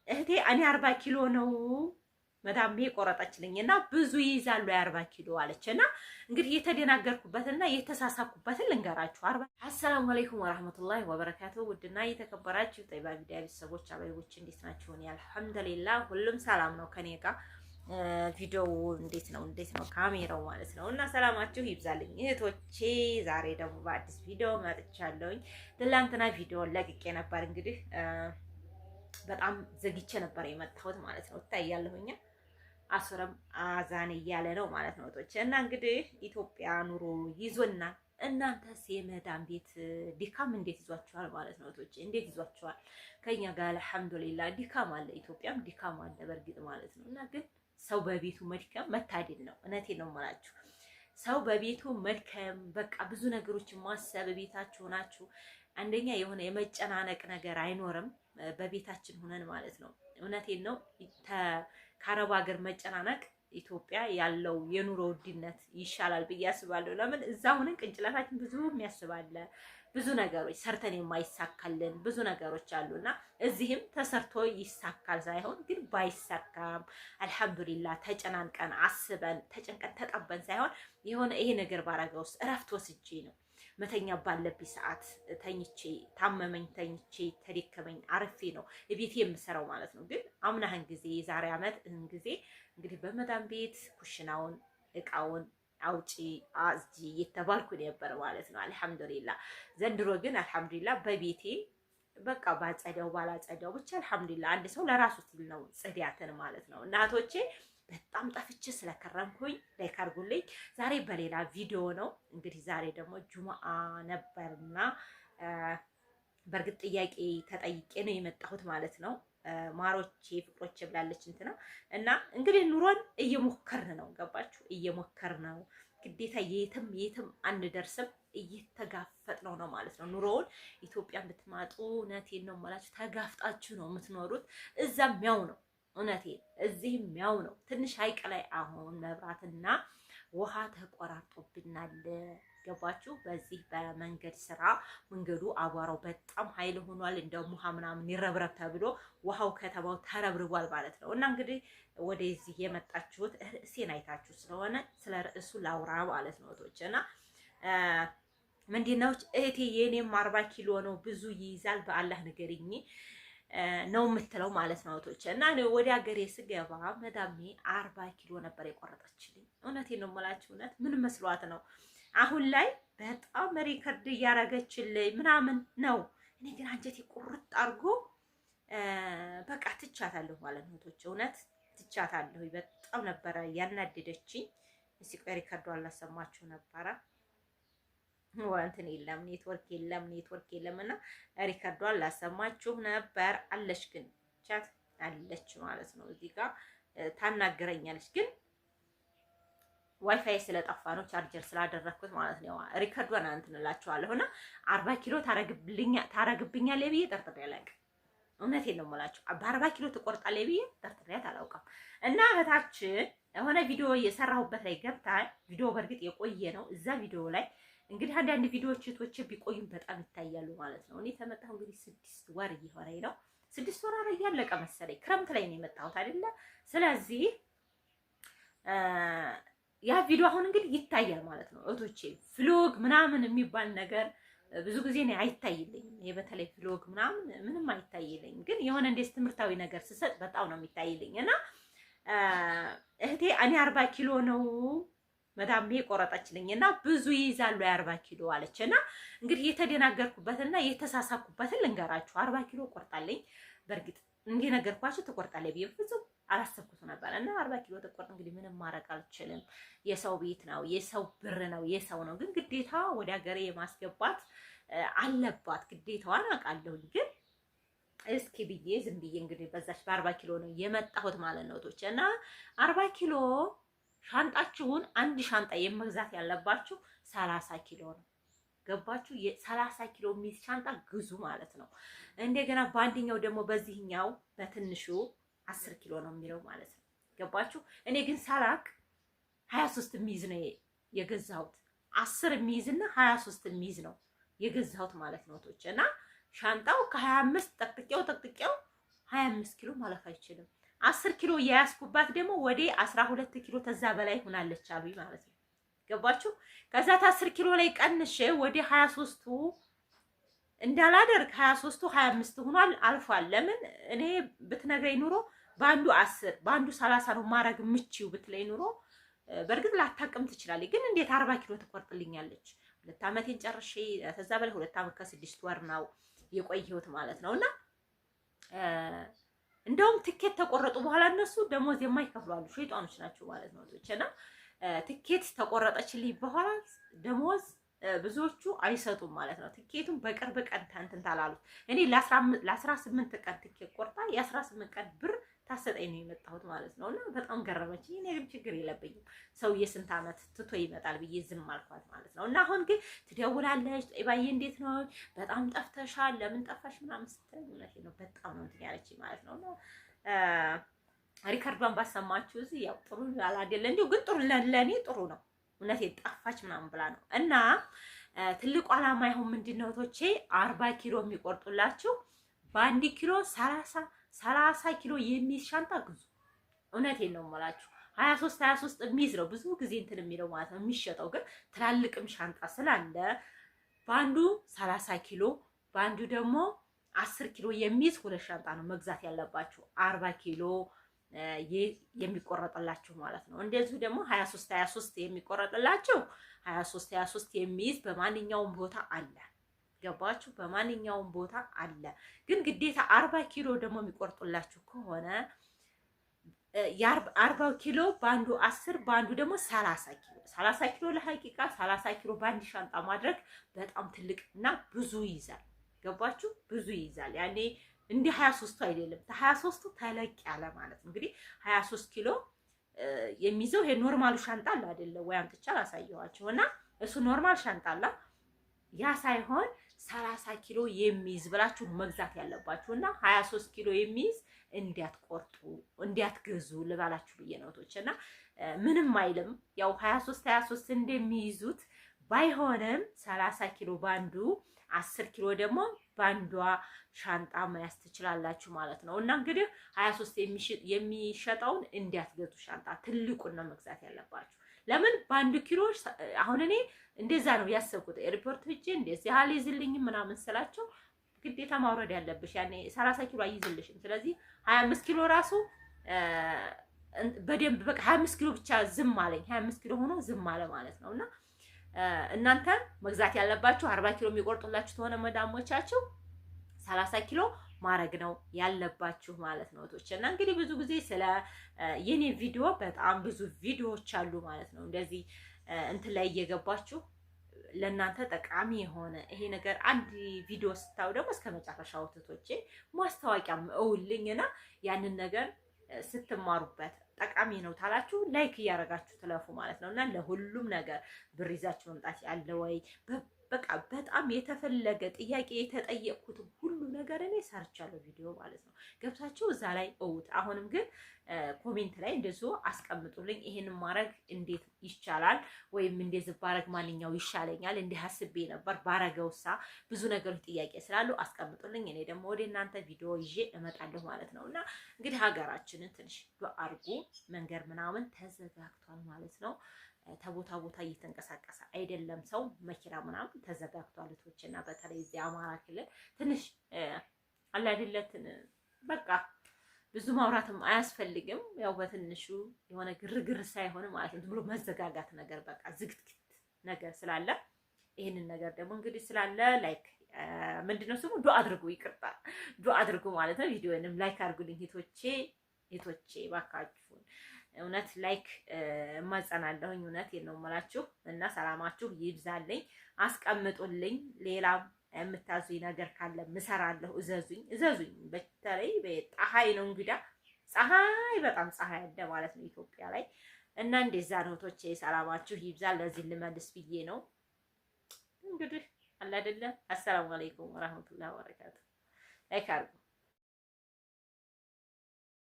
እህቴ እኔ 40 ኪሎ ነው መዳሜ ቆረጠችልኝና ብዙ ይይዛሉ የ40 ኪሎ አለችና እንግዲህ የተደናገርኩበትና የተሳሳኩበትን ልንገራችሁ። አሰላሙ አለይኩም ወራህመቱላሂ ወበረካቱ። ውድና የተከበራችሁ ጠይባ ቪዲዮ ቤተሰቦች አበቦች እንዴት ናችሁ? እኔ አልሐምዱሊላህ ሁሉም ሰላም ነው ከኔ ጋር። ቪዲዮው እንዴት ነው ካሜራው ማለት ነው። እና ሰላማችሁ ይብዛልኝ እህቶቼ። ዛሬ ደግሞ በአዲስ ቪዲዮ መጥቻለሁኝ። ትላንትና ቪዲዮ ለቅቄ ነበር እንግዲህ በጣም ዘግቼ ነበር የመጣሁት ማለት ነው። ታያለሁኛ አስረም አዛን እያለ ነው ማለት ነው እህቶቼ። እና እንግዲህ ኢትዮጵያ ኑሮ ይዞና እናንተስ የመዳም ቤት ዲካም እንዴት ይዟችኋል ማለት ነው እህቶቼ? እንዴት ይዟችኋል? ከኛ ጋር አልሐምዱሊላህ ዲካም አለ፣ ኢትዮጵያም ዲካም አለ በእርግጥ ማለት ነው። እና ግን ሰው በቤቱ መድከም መታደል ነው። እውነቴን ነው የምላችሁ። ሰው በቤቱ መድከም በቃ ብዙ ነገሮችን ማሰብ ቤታችሁ ናችሁ። አንደኛ የሆነ የመጨናነቅ ነገር አይኖርም በቤታችን ሆነን ማለት ነው። እውነቴን ነው። ከአረብ ሀገር መጨናነቅ ኢትዮጵያ ያለው የኑሮ ውድነት ይሻላል ብዬ አስባለሁ። ለምን እዛ ሆነን ቅንጭላታችን ብዙ የሚያስባለ ብዙ ነገሮች ሰርተን የማይሳካልን ብዙ ነገሮች አሉና እዚህም ተሰርቶ ይሳካል ሳይሆን ግን ባይሳካም አልሐምዱሊላህ ተጨናንቀን አስበን ተጨንቀን ተጠበን ሳይሆን የሆነ ይሄ ነገር ባረገውስ እረፍት ወስጄ ነው መተኛ ባለብኝ ሰዓት ተኝቼ ታመመኝ ተኝቼ ተደከመኝ አርፌ ነው ቤቴ የምሰራው ማለት ነው። ግን አምናህን ጊዜ የዛሬ አመት ጊዜ እንግዲህ በመዳም ቤት ኩሽናውን እቃውን አውጪ አዝጂ የተባልኩ ነበር ማለት ነው። አልሐምዱሊላህ ዘንድሮ ግን አልሐምዱሊላህ በቤቴ በቃ ባጸዳው ባላጸዳው ብቻ አልሐምዱሊላህ አንድ ሰው ለራሱ ሲል ነው ጽዳትን ማለት ነው። እናቶቼ በጣም ጠፍቼ ስለከረምኩኝ ላይክ አድርጉልኝ። ዛሬ በሌላ ቪዲዮ ነው እንግዲህ ዛሬ ደግሞ ጁሙአ ነበርና በእርግጥ ጥያቄ ተጠይቄ ነው የመጣሁት ማለት ነው። ማሮቼ ፍቅሮቼ ብላለች እንትና እና እንግዲህ ኑሮን እየሞከርን ነው። ገባችሁ? እየሞከርን ነው። ግዴታ የትም አንደርስም። እየተጋፈጥነው ነው ማለት ነው። ኑሮውን ኢትዮጵያን ብትማጡ እውነቴን ነው የምላችሁ ተጋፍጣችሁ ነው የምትኖሩት። እዛም ያው ነው እውነቴን፣ እዚህም ያው ነው። ትንሽ ሀይቅ ላይ አሁን መብራትና ውሃ ተቆራርጦብናል። ገባችሁ? በዚህ በመንገድ ስራ መንገዱ አቧራው በጣም ኃይል ሆኗል። እንደውም ውሃ ምናምን ይረብረብ ተብሎ ውሃው ከተማው ተረብርቧል ማለት ነው። እና እንግዲህ ወደዚህ የመጣችሁት ርዕሴን አይታችሁ ስለሆነ ስለ ርዕሱ ላውራ ማለት ነው እህቶች። እና ምንድነው እህቴ የኔም 40 ኪሎ ነው ብዙ ይይዛል በአላህ ንገሪኝ ነው የምትለው ማለት ነው እህቶች። እና ወደ ሀገሬ ስገባ መዳሜ 40 ኪሎ ነበር የቆረጠችልኝ። እውነቴን ነው የምላችሁ። እውነት ምን መስሏት ነው? አሁን ላይ በጣም ሪከርድ እያረገችልኝ ምናምን ነው። እኔ ግን አንጀቴ ቁርጥ አድርጎ በቃ ትቻታለሁ ማለት ነው እህቶች። እውነት ትቻታለሁ። በጣም ነበረ ያናደደችኝ። እስኪ ቆይ ሪከርዱ አላሰማችሁ ነበረ እንትን የለም ኔትወርክ የለም እና ሪከርዷን ላሰማችሁ ነበር። አለች ግን ቻት አለች ማለት ነው። እዚህ ጋር ታናገረኛለች ግን ዋይፋይ ስለጠፋ ነው ቻርጀር ስላደረኩት ማለት ነው። ሪከርዷን እንትንላችኋለሁ እና 40 ኪሎ ታረግብኛለህ ብዬ ጠርጥሬ አላውቅም። እውነቴን ነው የምላችሁ። በ40 ኪሎ ትቆርጣለህ ብዬ ጠርጥሬያት አላውቅም። እና እህታችን የሆነ ቪዲዮ የሰራሁበት ላይ ገብታ ቪዲዮ በእርግጥ የቆየ ነው። እዛ ቪዲዮ ላይ እንግዲህ አንዳንድ ቪዲዮዎች እህቶቼ ቢቆዩም በጣም ይታያሉ ማለት ነው። እኔ ተመጣሁ እንግዲህ 6 ወር እየሆነኝ ነው። 6 ወር አረ እያለቀ መሰለኝ። ክረምት ላይ ነው የመጣሁት አይደለ? ስለዚህ ያ ቪዲዮ አሁን እንግዲህ ይታያል ማለት ነው እህቶቼ። ፍሎግ ምናምን የሚባል ነገር ብዙ ጊዜ ነው አይታይልኝም። ይሄ በተለይ ፍሎግ ምናምን ምንም አይታይልኝም። ግን የሆነ እንደዚህ ትምህርታዊ ነገር ስሰጥ በጣም ነው የሚታይልኝ። እና እህቴ እኔ 40 ኪሎ ነው መዳሜ ቆረጠችልኝ እና ብዙ ይይዛሉ 40 ኪሎ አለች። እና እንግዲህ የተደናገርኩበትና የተሳሳኩበትን ልንገራችሁ። 40 ኪሎ ቆርጣለኝ። በእርግጥ እንዲህ ነገርኳችሁ ትቆርጣለች ብዬ ፍጹም አላሰብኩት ነበር። እና 40 ኪሎ ተቆርጥ እንግዲህ ምንም ማድረግ አልችልም። የሰው ቤት ነው፣ የሰው ብር ነው፣ የሰው ነው። ግን ግዴታ ወደ ሀገሬ የማስገባት አለባት ግዴታዋን አውቃለሁኝ። ግን እስኪ ብዬ ዝም ብዬ እንግዲህ በዛች በ40 ኪሎ ነው የመጣሁት ማለት ነው እህቶቼ። እና 40 ኪሎ ሻንጣችሁን አንድ ሻንጣ የመግዛት ያለባችሁ 30 ኪሎ ነው። ገባችሁ? የ30 ኪሎ የሚይዝ ሻንጣ ግዙ ማለት ነው። እንደገና በአንደኛው ደግሞ በዚህኛው በትንሹ 10 ኪሎ ነው የሚለው ማለት ነው። ገባችሁ? እኔ ግን ሳላቅ 23 የሚይዝ ነው የገዛሁት። 10 የሚይዝና 23 የሚይዝ ነው የገዛሁት ማለት ነው እህቶቼ። እና ሻንጣው ከ25 ጠቅጥቀው 25 ኪሎ ማለፍ አይችልም። 10 ኪሎ የያዝኩባት ደግሞ ወደ 12 ኪሎ ተዛ በላይ ሆናለች አሉኝ ማለት ነው። ገባችሁ? ከዛ 10 ኪሎ ላይ ቀንሼ ወደ 23ቱ እንዳላደርግ 23ቱ 25 ሆኗል አልፏል። ለምን እኔ ብትነግረኝ ኑሮ በአንዱ 10 በአንዱ 30 ነው ማረግ ምቺው ብትለኝ ኑሮ በእርግጥ ላታቅም ትችላለች። ግን እንዴት 40 ኪሎ ትቆርጥልኛለች? 2 ዓመቴን ጨርሼ ተዛ በላይ 2 ዓመት ከ6 ወር ነው የቆየሁት ማለት ነውና እንደውም ትኬት ተቆረጡ በኋላ እነሱ ደሞዝ የማይከፍሉ አሉ። ሸይጣኖች ናቸው ማለት ነው። እና ትኬት ተቆረጠችልኝ በኋላ ደሞዝ ብዙዎቹ አይሰጡም ማለት ነው። ትኬቱን በቅርብ ቀን እንትን ታላሉት እኔ ለ18 ቀን ትኬት ቆርጣ የ18 ቀን ብር ታሰጠኝ ነው የመጣሁት ማለት ነው። እና በጣም ገረመችኝ። እኔ ግን ችግር የለብኝም ሰው የስንት ዓመት ትቶ ይመጣል ብዬ ዝም አልኳት ማለት ነው። እና አሁን ግን ትደውላለች፣ ጦይባዬ እንዴት ነው በጣም ጠፍተሻል፣ ለምን ጠፋሽ ምናምን ስትል እውነቴን ነው በጣም ነው እንትን ያለችኝ ማለት ነው። እና ሪከርዷን ባሰማችሁ እዚህ ያው ጥሩ አላደለ እንዲሁ ግን ጥሩ ለኔ ጥሩ ነው። እውነቴን ጠፋች ምናምን ብላ ነው። እና ትልቁ ዓላማ ይሁን ምንድነው ቶቼ 40 ኪሎ የሚቆርጡላችሁ በ1 ኪሎ 30 ኪሎ የሚይዝ ሻንጣ ግዙ። እውነቴን ነው የምላችሁ 23 የሚይዝ ነው ብዙ ጊዜ እንትን የሚለው ማለት ነው የሚሸጠው። ግን ትላልቅም ሻንጣ ስላለ በአንዱ 30 ኪሎ በአንዱ ደግሞ 10 ኪሎ የሚይዝ 2 ሻንጣ ነው መግዛት ያለባችሁ 40 ኪሎ የሚቆረጥላችሁ ማለት ነው። እንደዚሁ ደግሞ 23 የሚቆረጥላችሁ 23 የሚይዝ በማንኛውም ቦታ አለ። ገባችሁ? በማንኛውም ቦታ አለ። ግን ግዴታ 40 ኪሎ ደግሞ የሚቆርጡላችሁ ከሆነ የ40 ኪሎ በአንዱ 10 በአንዱ ደግሞ 30 ኪሎ ለሐቂቃ 30 ኪሎ በአንድ ሻንጣ ማድረግ በጣም ትልቅ እና ብዙ ይይዛል። ገባችሁ? ብዙ ይይዛል። ያኔ እንደ 23ቱ አይደለም። 23ቱ ተለቅ ያለ ማለት ነው። እንግዲህ 23 ኪሎ የሚይዘው ይሄ ኖርማሉ ሻንጣ አለ አይደለ ወይ? አምጥቻ አሳየኋችሁ እና እሱ ኖርማል ሻንጣ አለ። ያ ሳይሆን 30 ኪሎ የሚይዝ ብላችሁ መግዛት ያለባችሁ እና 23 ኪሎ የሚይዝ እንዲያትቆርጡ እንዲያትገዙ ልባላችሁ ብዬ ነው ቶች እና ምንም አይልም። ያው 23 እንደሚይዙት ባይሆንም 30 ኪሎ ባንዱ 10 ኪሎ ደግሞ ባንዷ ሻንጣ መያዝ ትችላላችሁ ማለት ነው። እና እንግዲህ 23 የሚሸጠውን እንዲያትገዙ ሻንጣ ትልቁን ነው መግዛት ያለባችሁ። ለምን በአንድ ኪሎ አሁን እኔ እንደዛ ነው ያሰብኩት። ኤርፖርት ሂጄ እንደዚህ አልይዝልኝ ምናምን ስላቸው ግዴታ ማውረድ ያለብሽ ያኔ 30 ኪሎ አይይዝልሽም። ስለዚህ 25 ኪሎ ራሱ በደንብ በቃ 25 ኪሎ ብቻ ዝም አለኝ። 25 ኪሎ ሆኖ ዝም አለ ማለት ነውና እናንተ መግዛት ያለባችሁ 40 ኪሎ የሚቆርጡላችሁ ተሆነ መዳሞቻችሁ 30 ኪሎ ማረግ ነው ያለባችሁ ማለት ነው እቶች። እና እንግዲህ ብዙ ጊዜ ስለ የኔ ቪዲዮ በጣም ብዙ ቪዲዮዎች አሉ ማለት ነው። እንደዚህ እንትን ላይ እየገባችሁ ለእናንተ ጠቃሚ የሆነ ይሄ ነገር አንድ ቪዲዮ ስታዩ ደግሞ እስከ መጨረሻው እቶቼ ማስታወቂያም እውልኝና ያንን ነገር ስትማሩበት ጠቃሚ ነው ታላችሁ ላይክ እያደረጋችሁ ትለፉ ማለት ነው። እና ለሁሉም ነገር ብር ይዛችሁ መምጣት ያለ ወይ በቃ በጣም የተፈለገ ጥያቄ የተጠየቅኩት ሁሉ ነገር እኔ ሰርቻለሁ ቪዲዮ ማለት ነው። ገብታችሁ እዛ ላይ እውት። አሁንም ግን ኮሜንት ላይ እንደዚሁ አስቀምጡልኝ። ይሄንን ማድረግ እንዴት ይቻላል ወይም እንደዚህ ባረግ ማንኛው ይሻለኛል እንዲህ አስቤ ነበር ባረገውሳ ብዙ ነገሮች ጥያቄ ስላሉ አስቀምጡልኝ። እኔ ደግሞ ወደ እናንተ ቪዲዮ ይዤ እመጣለሁ ማለት ነው። እና እንግዲህ ሀገራችንን ትንሽ አድርጉ መንገድ ምናምን ተዘጋግቷል ማለት ነው። ተቦታ ቦታ እየተንቀሳቀሰ አይደለም ሰው መኪና ምናምን ተዘጋግቷል እቶችና በተለይ እዚህ አማራ ክልል ትንሽ አለ አይደለትን በቃ ብዙ ማውራትም አያስፈልግም። ያው በትንሹ የሆነ ግርግር ሳይሆን ማለት ነው ብሎ መዘጋጋት ነገር በቃ ዝግትግት ነገር ስላለ ይሄንን ነገር ደግሞ እንግዲህ ስላለ ላይክ ምንድነው ስሙ ዱአ አድርጉ፣ ይቅርታ ዱአ አድርጉ ማለት ነው። ቪዲዮንም ላይክ አድርጉልኝ እህቶቼ ባካችሁን። እውነት ላይክ እማጸናለሁኝ። እውነት ነው የምላችሁ እና ሰላማችሁ ይብዛልኝ። አስቀምጡልኝ። ሌላ የምታዙኝ ነገር ካለ ምሰራለሁ። እዘዙኝ። በተለይ በፀሐይ ነው እንግዳ ፀሐይ በጣም ፀሐይ አለ ማለት ነው ኢትዮጵያ ላይ እና እንደዛ ነው እህቶቼ። ሰላማችሁ ይብዛል። ለዚህ ልመልስ ብዬ ነው እንግዲህ አለ አይደለ። አሰላሙ አለይኩም ወራህመቱላሂ ወበረካቱ። ላይክ አድርጉ።